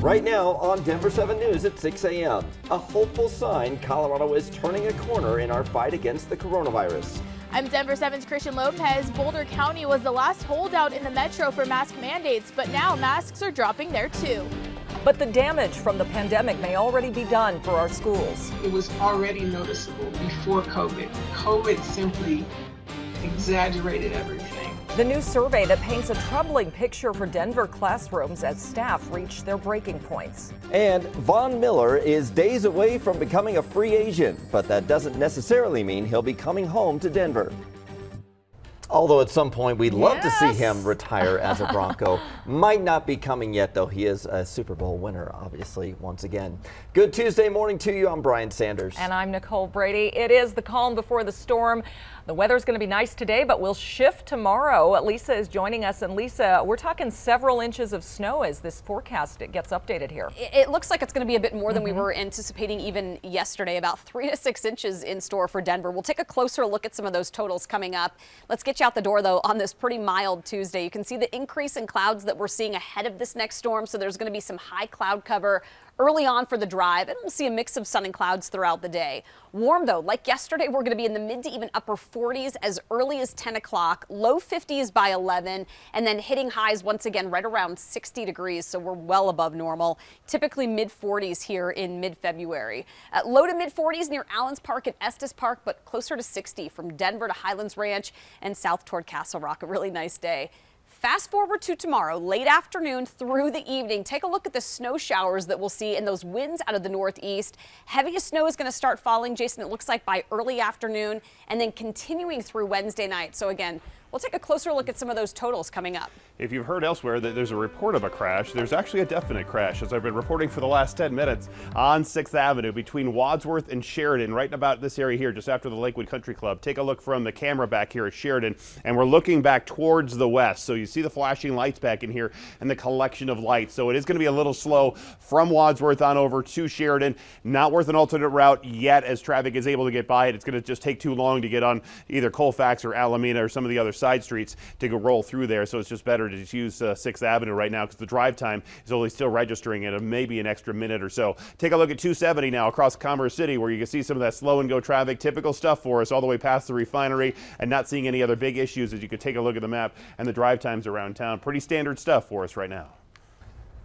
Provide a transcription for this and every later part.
Right now on Denver 7 News at 6 a.m. A hopeful sign Colorado is turning a corner in our fight against the coronavirus. I'm Denver 7's Christian Lopez. Boulder County was the last holdout in the metro for mask mandates, but now masks are dropping there too. But the damage from the pandemic may already be done for our schools. It was already noticeable before COVID. COVID simply exaggerated everything. The new survey that paints a troubling picture for Denver classrooms as staff reach their breaking points. And Von Miller is days away from becoming a free agent, but that doesn't necessarily mean he'll be coming home to Denver. Although at some point we'd love to see him retire as a Bronco. Might not be coming yet, though. He is a Super Bowl winner, obviously, once again. Good Tuesday morning to you. I'm Brian Sanders. And I'm Nicole Brady. It is the calm before the storm. The weather's going to be nice today, but we'll shift tomorrow. Lisa is joining us. And Lisa, we're talking several inches of snow as this forecast gets updated here. It looks like it's going to be a bit more than we were anticipating even yesterday, about 3 to 6 inches in store for Denver. We'll take a closer look at some of those totals coming up. Let's get you out the door, though, on this pretty mild Tuesday. You can see the increase in clouds that we're seeing ahead of this next storm, so there's going to be some high cloud cover early on for the drive, and we'll see a mix of sun and clouds throughout the day. Warm, though, like yesterday, we're going to be in the mid to even upper 40s as early as 10 o'clock, low 50s by 11, and then hitting highs once again right around 60 degrees, so we're well above normal. Typically mid 40s here in mid-February. Low to mid 40s near Allens Park and Estes Park, but closer to 60 from Denver to Highlands Ranch and south toward Castle Rock. A really nice day. Fast forward to tomorrow, late afternoon through the evening. Take a look at the snow showers that we'll see and those winds out of the northeast. Heaviest snow is going to start falling, Jason, it looks like by early afternoon and then continuing through Wednesday night. So again, we'll take a closer look at some of those totals coming up. If you've heard elsewhere that there's a report of a crash, there's actually a definite crash, as I've been reporting for the last 10 minutes on 6th Avenue between Wadsworth and Sheridan, right about this area here, just after the Lakewood Country Club. Take a look from the camera back here at Sheridan, and we're looking back towards the west. So you see the flashing lights back in here and the collection of lights. So it is going to be a little slow from Wadsworth on over to Sheridan. Not worth an alternate route yet as traffic is able to get by it. It's going to just take too long to get on either Colfax or Alameda or some of the other side streets to go roll through there. So it's just better to just use 6th Avenue right now because the drive time is only still registering at maybe an extra minute or so. Take a look at 270 now across Commerce City, where you can see some of that slow and go traffic, typical stuff for us all the way past the refinery, and not seeing any other big issues as you could take a look at the map and the drive times around town. Pretty standard stuff for us right now.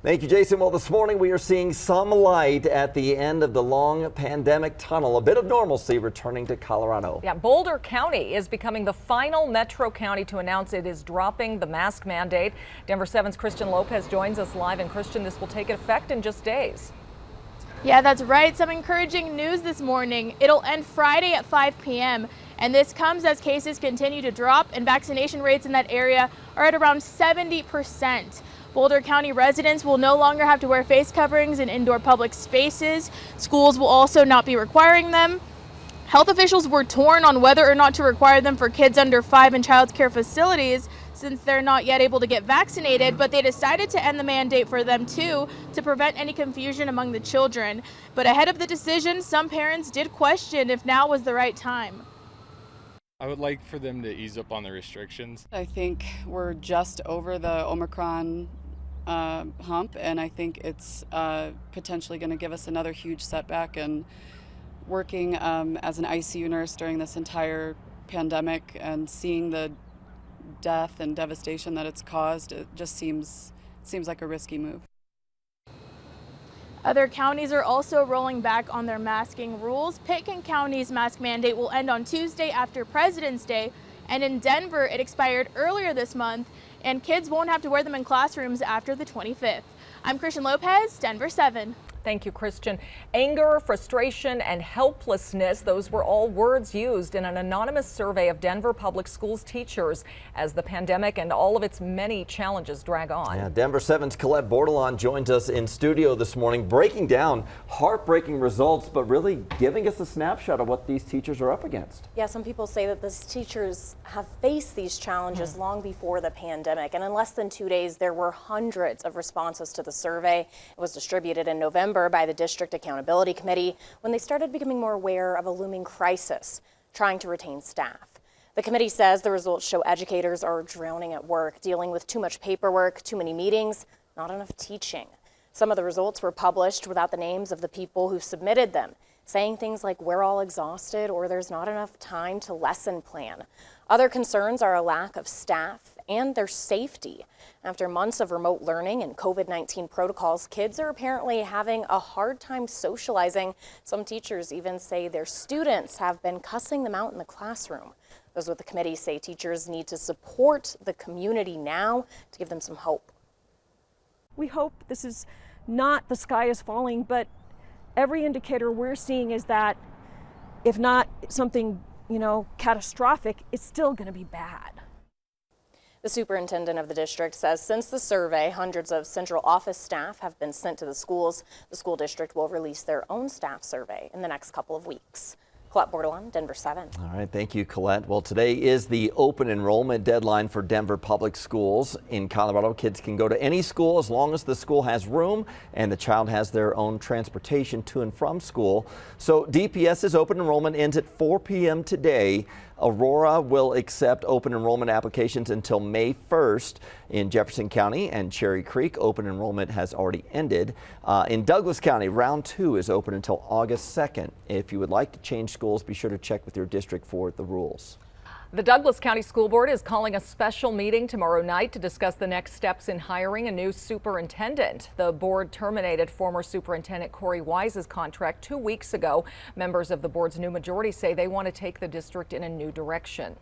Thank you, Jason. Well, this morning we are seeing some light at the end of the long pandemic tunnel. A bit of normalcy returning to Colorado. Yeah, Boulder County is becoming the final metro county to announce it is dropping the mask mandate. Denver 7's Christian Lopez joins us live. And Christian, this will take effect in just days. Yeah, that's right. Some encouraging news this morning. It'll end Friday at 5 p.m. And this comes as cases continue to drop and vaccination rates in that area are at around 70%. Boulder County residents will no longer have to wear face coverings in indoor public spaces. Schools will also not be requiring them. Health officials were torn on whether or not to require them for kids under 5 in child care facilities since they're not yet able to get vaccinated, but they decided to end the mandate for them too to prevent any confusion among the children. But ahead of the decision, some parents did question if now was the right time. I would like for them to ease up on the restrictions. I think we're just over the Omicron hump, and I think it's potentially going to give us another huge setback. And working as an ICU nurse during this entire pandemic and seeing the death and devastation that it's caused, it just seems like a risky move. Other counties are also rolling back on their masking rules. Pitkin County's mask mandate will end on Tuesday after President's Day, and in Denver it expired earlier this month, and kids won't have to wear them in classrooms after the 25th. I'm Christian Lopez, Denver 7. Thank you, Christian. Anger, frustration, and helplessness, those were all words used in an anonymous survey of Denver Public Schools teachers as the pandemic and all of its many challenges drag on. Yeah, Denver 7's Colette Bordelon joins us in studio this morning, breaking down heartbreaking results, but really giving us a snapshot of what these teachers are up against. Yeah, some people say that these teachers have faced these challenges long before the pandemic, and in less than 2 days, there were hundreds of responses to the survey. It was distributed in November by the District Accountability Committee when they started becoming more aware of a looming crisis, trying to retain staff. The committee says the results show educators are drowning at work, dealing with too much paperwork, too many meetings, not enough teaching. Some of the results were published without the names of the people who submitted them, saying things like we're all exhausted or there's not enough time to lesson plan. Other concerns are a lack of staff and their safety. After months of remote learning and COVID-19 protocols, kids are apparently having a hard time socializing. Some teachers even say their students have been cussing them out in the classroom. Those with the committee say teachers need to support the community now to give them some hope. We hope this is not the sky is falling, but every indicator we're seeing is that if not something, catastrophic, it's still going to be bad. The superintendent of the district says since the survey, hundreds of central office staff have been sent to the schools. The school district will release their own staff survey in the next couple of weeks. Colette Bordelon, Denver 7. All right, thank you, Colette. Well, today is the open enrollment deadline for Denver Public Schools. In Colorado, kids can go to any school as long as the school has room and the child has their own transportation to and from school. So DPS's open enrollment ends at 4 p.m. today. Aurora will accept open enrollment applications until May 1st. In Jefferson County and Cherry Creek, open enrollment has already ended. In Douglas County, round 2 is open until August 2nd. If you would like to change schools, be sure to check with your district for the rules. The Douglas County School Board is calling a special meeting tomorrow night to discuss the next steps in hiring a new superintendent. The board terminated former Superintendent Corey Wise's contract 2 weeks ago. Members of the board's new majority say they want to take the district in a new direction.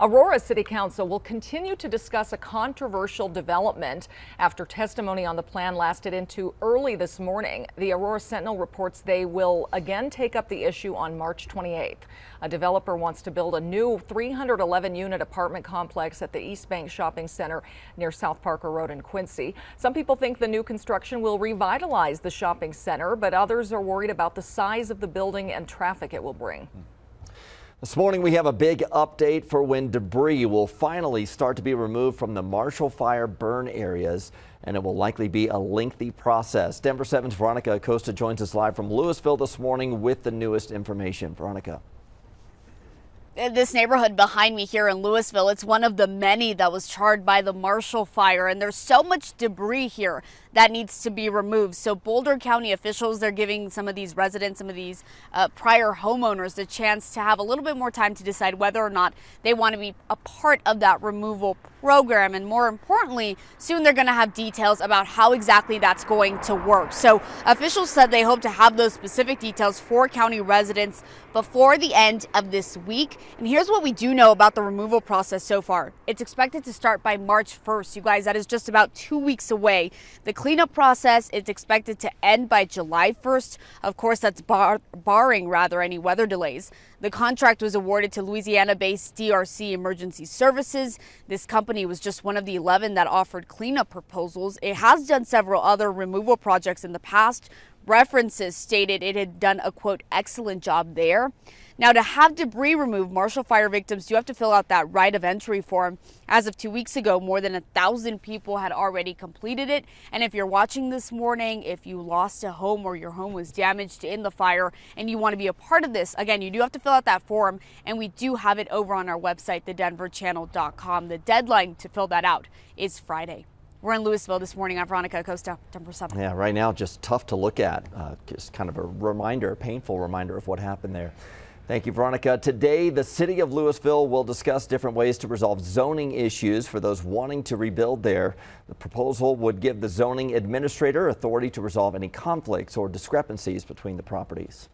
Aurora City Council will continue to discuss a controversial development after testimony on the plan lasted into early this morning. The Aurora Sentinel reports they will again take up the issue on March 28th. A developer wants to build a new 311-unit apartment complex at the East Bank Shopping Center near South Parker Road in Quincy. Some people think the new construction will revitalize the shopping center, but others are worried about the size of the building and traffic it will bring. This morning we have a big update for when debris will finally start to be removed from the Marshall Fire burn areas, and it will likely be a lengthy process. Denver 7's Veronica Acosta joins us live from Louisville this morning with the newest information. Veronica. This neighborhood behind me here in Louisville, it's one of the many that was charred by the Marshall Fire, and there's so much debris here that needs to be removed. So Boulder County officials, they're giving some of these residents, some of these prior homeowners the chance to have a little bit more time to decide whether or not they want to be a part of that removal program. And more importantly, soon they're going to have details about how exactly that's going to work. So officials said they hope to have those specific details for county residents before the end of this week. And here's what we do know about the removal process so far. It's expected to start by March 1st. You guys, that is just about 2 weeks away. The cleanup process is expected to end by July 1st. Of course, that's barring any weather delays. The contract was awarded to Louisiana-based DRC Emergency Services. This company was just one of the 11 that offered cleanup proposals. It has done several other removal projects in the past. References stated it had done a, quote, excellent job there. Now, to have debris removed, Marshall Fire victims do have to fill out that right of entry form. As of 2 weeks ago, more than 1,000 people had already completed it. And if you're watching this morning, if you lost a home or your home was damaged in the fire and you want to be a part of this, again, you do have to fill out that form, and we do have it over on our website, thedenverchannel.com. The deadline to fill that out is Friday. We're in Louisville this morning. I'm Veronica Acosta, Denver 7. Yeah, right now just tough to look at. Just kind of a reminder, a painful reminder of what happened there. Thank you, Veronica. Today, the city of Louisville will discuss different ways to resolve zoning issues for those wanting to rebuild there. The proposal would give the zoning administrator authority to resolve any conflicts or discrepancies between the properties.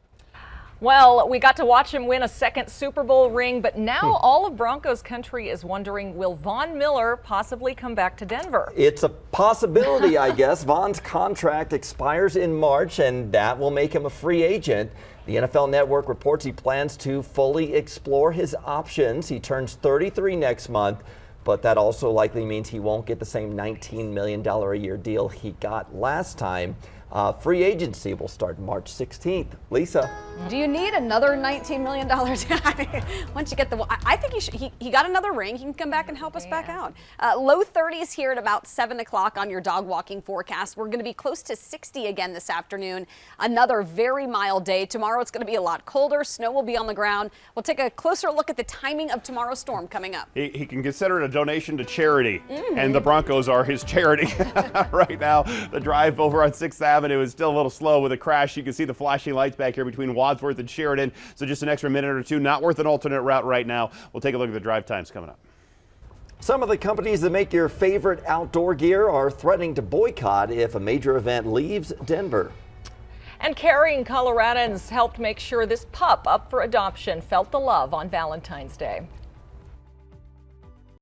Well, we got to watch him win a second Super Bowl ring, but now all of Broncos country is wondering, will Von Miller possibly come back to Denver? It's a possibility, I guess. Von's contract expires in March, and that will make him a free agent. The NFL Network reports he plans to fully explore his options. He turns 33 next month, but that also likely means he won't get the same $19 million a year deal he got last time. Free agency will start March 16th. Lisa. Do you need another $19 million? Once you get I think he got another ring. He can come back and help us back out. Low 30s here at about 7 o'clock on your dog walking forecast. We're going to be close to 60 again this afternoon. Another very mild day. Tomorrow it's going to be a lot colder. Snow will be on the ground. We'll take a closer look at the timing of tomorrow's storm coming up. He can consider it a donation to charity, and the Broncos are his charity. Right now, the drive over on 6th Avenue is still a little slow with a crash. You can see the flashing lights back here between Wadsworth and Sheridan, so just an extra minute or two. Not worth an alternate route right now. We'll take a look at the drive times coming up. Some of the companies that make your favorite outdoor gear are threatening to boycott if a major event leaves Denver. And caring Coloradans helped make sure this pup up for adoption felt the love on Valentine's Day.